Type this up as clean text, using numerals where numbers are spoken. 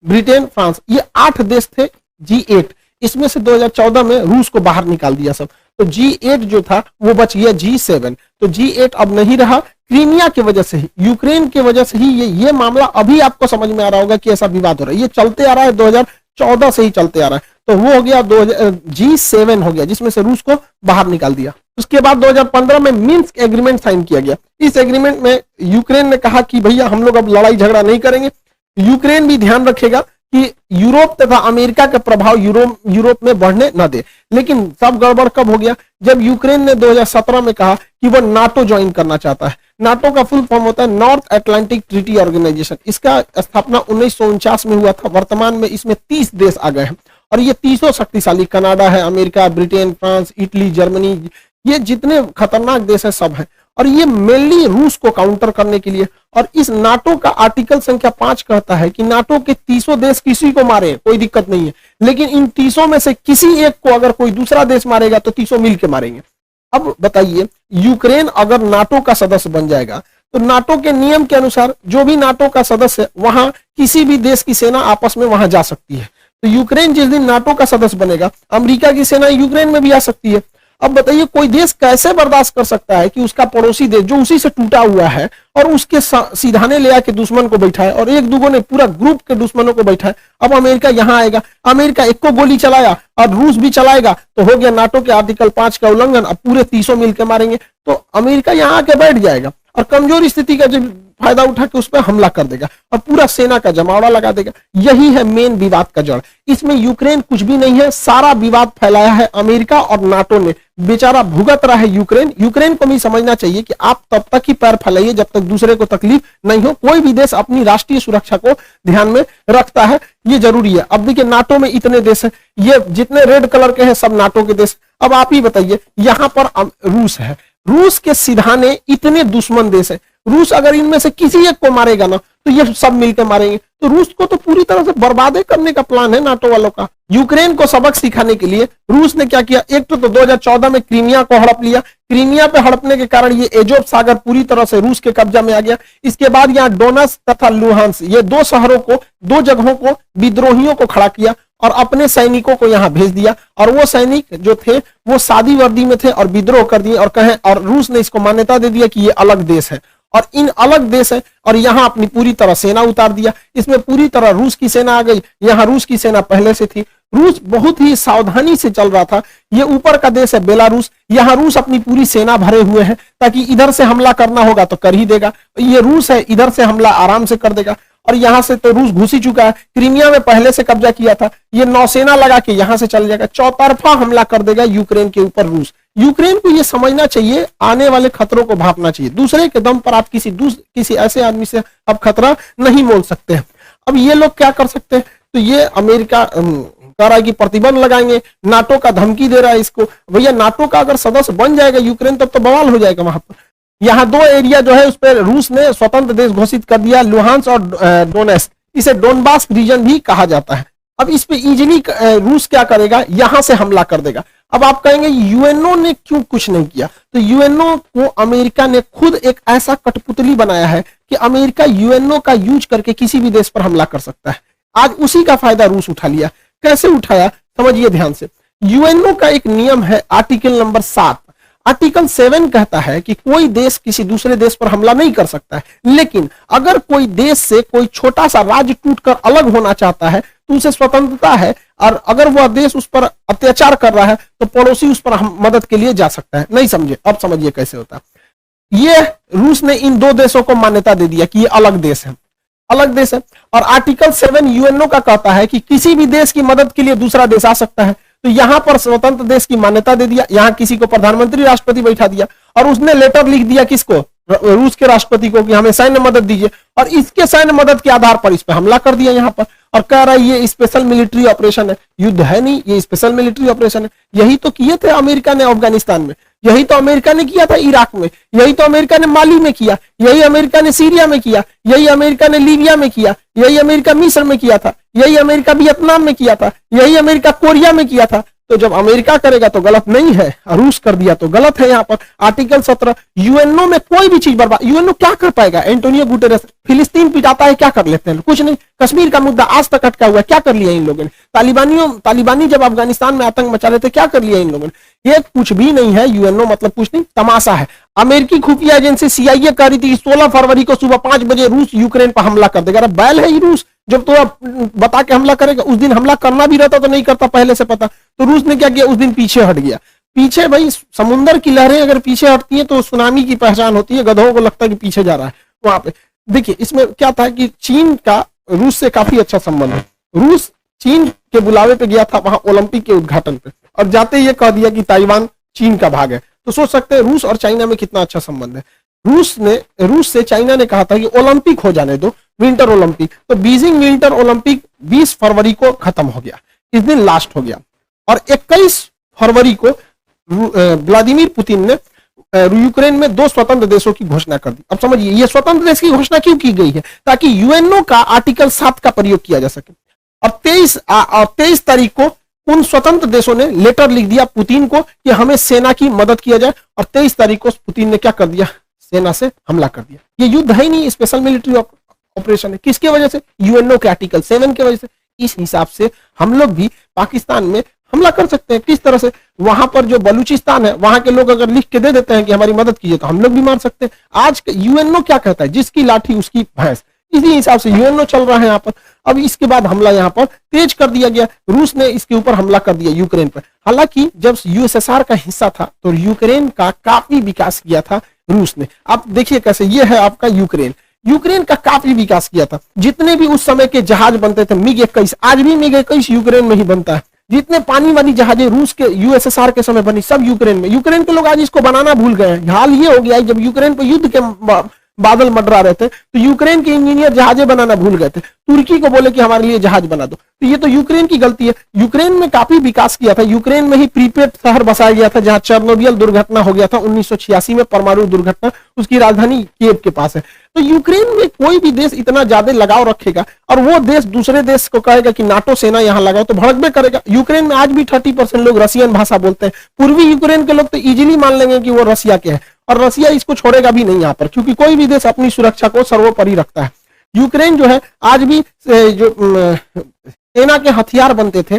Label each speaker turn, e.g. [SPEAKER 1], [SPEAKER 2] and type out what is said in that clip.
[SPEAKER 1] Britain, France, ये 8 देश थे G8। इसमें से 2014 में रूस को बाहर निकाल दिया सब, तो G8 जो था वो बच गया G7। तो G8 अब नहीं रहा, क्रीमिया की वजह से ही, यूक्रेन की वजह से ही ये मामला अभी आपको समझ में आ रहा होगा कि ऐसा विवाद हो रहा है। ये चलते आ रहा है, 2014 से ही चलते आ रहा है। तो वो हो गया G7 हो गया, जिसमें से रूस को बाहर निकाल दिया। उसके बाद 2015 में मिन्स्क एग्रीमेंट साइन किया गया। इस एग्रीमेंट में यूक्रेन ने कहा कि भैया हम लोग अब लड़ाई झगड़ा नहीं करेंगे, यूक्रेन भी ध्यान रखेगा कि यूरोप तथा अमेरिका का प्रभाव यूरोप में बढ़ने न दे। लेकिन सब गड़बड़ कब हो गया, जब यूक्रेन ने 2017 में कहा कि वो नाटो ज्वाइन करना चाहता है। नाटो का फुल फॉर्म होता है नॉर्थ अटलांटिक ट्रीटी ऑर्गेनाइजेशन। इसका स्थापना 1949 में हुआ था। वर्तमान में इसमें 30 देश आ गए हैं और ये 30 शक्तिशाली, कनाडा है, America, Britain, France, Italy, Germany, ये जितने खतरनाक देश है सब है। और ये मेनली रूस को काउंटर करने के लिए। और इस नाटो का आर्टिकल संख्या 5 कहता है कि नाटो के 30 देश किसी को मारे कोई दिक्कत नहीं है, लेकिन इन 30 में से किसी एक को अगर कोई दूसरा देश मारेगा तो 30 मिलकर मारेंगे। अब बताइए, यूक्रेन अगर नाटो का सदस्य बन जाएगा तो नाटो के नियम के अनुसार जो भी नाटो का सदस्य वहां किसी भी देश की सेना आपस में वहां जा सकती है। तो यूक्रेन जिस दिन नाटो का सदस्य बनेगा, अमेरिका की सेना यूक्रेन में भी आ सकती है। अब बताइए कोई देश कैसे बर्दाश्त कर सकता है कि उसका पड़ोसी देश जो उसी से टूटा हुआ है और उसके सीधाने ले आके दुश्मन को बैठा है और एक दूगों ने पूरा ग्रुप के दुश्मनों को बैठा है। अब अमेरिका यहां आएगा, अमेरिका एक को गोली चलाया और रूस भी चलाएगा तो हो गया नाटो के आर्टिकल 5 का उल्लंघन। अब पूरे 30 मिलकर मारेंगे तो अमेरिका यहां आके बैठ जाएगा और कमजोर स्थिति का जो फायदा उठा के उस पर हमला कर देगा और पूरा सेना का जमावड़ा लगा देगा। यही है मेन विवाद का जड़। इसमें यूक्रेन कुछ भी नहीं है, सारा विवाद फैलाया है अमेरिका और नाटो ने। बेचारा भुगत रहा है यूक्रेन। यूक्रेन को भी समझना चाहिए कि आप तब तक ही पैर फैलाइए जब तक दूसरे को तकलीफ नहीं हो। कोई भी देश अपनी राष्ट्रीय सुरक्षा को ध्यान में रखता है, ये जरूरी है। अब देखिए नाटो में इतने देश हैं, ये जितने रेड कलर के हैं सब नाटो के देश। अब आप ही बताइए, यहां पर रूस है, रूस के सिधाने इतने दुश्मन देश है। रूस अगर इनमें से किसी एक को मारेगा ना तो ये सब मिलकर मारेंगे। तो रूस को तो पूरी तरह से बर्बाद करने का प्लान है नाटो वालों का। यूक्रेन को सबक सिखाने के लिए रूस ने क्या किया, एक तो 2014 में क्रीमिया को हड़प लिया। क्रीमिया पे हड़पने के कारण ये एजोव सागर पूरी तरह से रूस के कब्जा में आ गया। इसके बाद यहाँ डोनस तथा लुहांस, ये 2 शहरों को, 2 जगहों को विद्रोहियों को खड़ा किया और अपने सैनिकों को यहां भेज दिया। और वो सैनिक जो थे वो सादी वर्दी में थे और विद्रोह कर दिए और कहे, और रूस ने इसको मान्यता दे दिया कि ये अलग देश है और इन अलग देश है और यहां अपनी पूरी तरह सेना उतार दिया। इसमें पूरी तरह रूस की सेना आ गई। यहां रूस की सेना पहले से थी। रूस बहुत ही सावधानी से चल रहा था। ये ऊपर का देश है बेलारूस, यहां रूस अपनी पूरी सेना भरे हुए हैं ताकि इधर से हमला करना होगा तो कर ही देगा। ये रूस है, इधर से हमला आराम से कर देगा। और यहां से तो रूस घुस ही चुका है, क्रीमिया में पहले से कब्जा किया था। ये नौसेना लगा के यहां से चल जाएगा, चौतरफा हमला कर देगा यूक्रेन के ऊपर रूस। यूक्रेन को यह समझना चाहिए, आने वाले खतरों को भांपना चाहिए। दूसरे के दम पर आप किसी ऐसे आदमी से अब खतरा नहीं मोल सकते हैं। अब ये लोग क्या कर सकते हैं, तो ये अमेरिका कह रहा है कि प्रतिबंध लगाएंगे, नाटो का धमकी दे रहा है इसको। भैया नाटो का अगर सदस्य बन जाएगा यूक्रेन तब तो बवाल हो जाएगा वहां पर। यहाँ 2 एरिया जो है उस पर रूस ने स्वतंत्र देश घोषित कर दिया, लुहांस और डोनेट्स्क। इसे डोनबास रीजन भी कहा जाता है। अब इस पे इजीली रूस क्या करेगा, यहां से हमला कर देगा। अब आप कहेंगे यूएनओ ने क्यों कुछ नहीं किया, तो यूएनओ को अमेरिका ने खुद एक ऐसा कठपुतली बनाया है कि अमेरिका यूएनओ का यूज करके किसी भी देश पर हमला कर सकता है। आज उसी का फायदा रूस उठा लिया। कैसे उठाया समझिए ध्यान से। यूएनओ का एक नियम है आर्टिकल नंबर 7। आर्टिकल 7 कहता है कि कोई देश किसी दूसरे देश पर हमला नहीं कर सकता है, लेकिन अगर कोई देश से कोई छोटा सा राज्य टूटकर अलग होना चाहता है तो उसे स्वतंत्रता है, और अगर वह देश उस पर अत्याचार कर रहा है तो पड़ोसी उस पर मदद के लिए जा सकता है। नहीं समझे, अब समझिए कैसे होता है। ये रूस ने इन 2 देशों को मान्यता दे दिया कि ये अलग देश है, अलग देश है। और आर्टिकल 7 यूएनओ का कहता है कि किसी भी देश की मदद के लिए दूसरा देश आ सकता है। तो यहां पर स्वतंत्र देश की मान्यता दे दिया, यहां किसी को प्रधानमंत्री राष्ट्रपति बैठा दिया और उसने लेटर लिख दिया किसको, रूस के राष्ट्रपति को, कि हमें सैन्य मदद दीजिए। और इसके सैन्य मदद के आधार पर इस पर हमला कर दिया यहां पर, और कह रहा है ये स्पेशल मिलिट्री ऑपरेशन है। युद्ध है नहीं, ये स्पेशल मिलिट्री ऑपरेशन है। यही तो किए थे अमेरिका ने अफगानिस्तान में, यही तो अमेरिका ने किया था इराक में, यही तो अमेरिका ने माली में किया, यही अमेरिका ने सीरिया में किया, यही अमेरिका ने लीबिया में किया, यही अमेरिका मिस्र में किया था, यही अमेरिका वियतनाम में किया था, यही अमेरिका कोरिया में किया था। तो जब अमेरिका करेगा तो गलत नहीं है, रूस कर दिया तो गलत है। यहाँ पर आर्टिकल 17 यूएनओ में कोई भी चीज बर्बाद, यूएनओ क्या कर पाएगा? एंटोनियो गुटेरेस फिलिस्तीन पिटाता है, क्या कर लेते हैं? कुछ नहीं। कश्मीर का मुद्दा आज तक अटका हुआ है, क्या कर लिया इन लोगों ने? तालिबानी जब अफगानिस्तान में आतंक मचा रहे थे, क्या कर लिया इन लोगों ने? ये कुछ भी नहीं है। यूएनओ मतलब कुछ नहीं, तमाशा है। अमेरिकी खुफिया एजेंसी सीआईए कह रही थी 16 फरवरी को सुबह 5 बजे रूस यूक्रेन पर हमला कर देगा। अरे बैल है ये रूस, जब तो बता के हमला करेगा। उस दिन हमला करना भी रहता तो नहीं करता, पहले से पता। तो रूस ने क्या किया, उस दिन पीछे हट गया। पीछे भाई, समुद्र की लहरें अगर पीछे हटती है तो सुनामी की पहचान होती है। गधों को लगता है कि पीछे जा रहा है वहां पे। देखिए इसमें क्या था कि चीन का रूस से काफी अच्छा संबंध है। रूस चीन के बुलावे पे गया था वहां ओलंपिक के उद्घाटन पे, और जाते ये कह दिया कि ताइवान चीन का भाग है। तो सोच सकते हैं रूस और चाइना में कितना अच्छा संबंध है। रूस से चाइना ने कहा था कि ओलंपिक हो जाने दो, विंटर ओलंपिक। तो बीजिंग विंटर ओलंपिक 20 फरवरी को खत्म हो गया, इस दिन लास्ट हो गया। और 21 फरवरी को व्लादिमीर पुतिन ने यूक्रेन में 2 स्वतंत्र देशों की घोषणा कर दी। अब समझिए ये स्वतंत्र देश की घोषणा क्यों की गई है? ताकि यूएनओ का आर्टिकल 7 का प्रयोग किया जा सके। और 23 तारीख को उन स्वतंत्र देशों ने लेटर लिख दिया पुतिन को कि हमें सेना की मदद किया जाए। और 23 तारीख को पुतिन ने क्या कर दिया, सेना से हमला कर दिया। ये युद्ध है ही नहीं, स्पेशल मिलिट्री ऑपरेशन है। किसके वजह से? यूएनओ के आर्टिकल 7 के वजह से। इस हिसाब से हम लोग भी पाकिस्तान में हमला कर सकते हैं। किस तरह से? वहां पर जो बलूचिस्तान है, वहां के लोग अगर लिख के दे देते हैं कि हमारी मदद कीजिए, तो हम लोग भी मार सकते हैं। आज यूएनओ क्या कहता है, जिसकी लाठी उसकी भैंस। इसी हिसाब से यूएनओ चल रहा है यहाँ पर। अब इसके बाद हमला यहाँ पर तेज कर दिया गया। रूस ने इसके ऊपर हमला कर दिया यूक्रेन पर। हालांकि जब यूएसएसआर का हिस्सा था तो यूक्रेन का काफी विकास किया था रूस ने। आप देखिए कैसे, ये है आपका यूक्रेन का काफी विकास किया था। जितने भी उस समय के जहाज बनते थे, MiG-21, आज भी MiG-21 यूक्रेन में ही बनता है। जितने पानी वाली जहाजें रूस के यूएसएसआर के समय बनी, सब यूक्रेन में। यूक्रेन के लोग आज इसको बनाना भूल गए हैं। हाल ये हो गया है, जब यूक्रेन पर युद्ध के बादल मंडरा रहे थे तो यूक्रेन के इंजीनियर जहाजें बनाना भूल गए थे। तुर्की को बोले कि हमारे लिए जहाज बना दो। तो ये तो यूक्रेन की गलती है। यूक्रेन में काफी विकास किया था। यूक्रेन में ही प्रीपेड शहर बसाया गया था, जहां चेर्नोबिल दुर्घटना हो गया था 1986 में, परमाणु दुर्घटना। उसकी राजधानी कीव के पास है। तो यूक्रेन में कोई भी देश इतना ज्यादा लगाव रखेगा और वो देश दूसरे देश को कहेगा कि नाटो सेना यहां लगाओ, तो भड़कबे करेगा। यूक्रेन में आज भी 30% लोग रशियन भाषा बोलते हैं। पूर्वी यूक्रेन के लोग तो इजीली मान लेंगे कि वो रशिया के हैं, और रशिया इसको छोड़ेगा भी नहीं यहाँ पर, क्योंकि कोई भी देश अपनी सुरक्षा को सर्वोपरि रखता है। यूक्रेन जो है आज भी जो सेना के हथियार बनते थे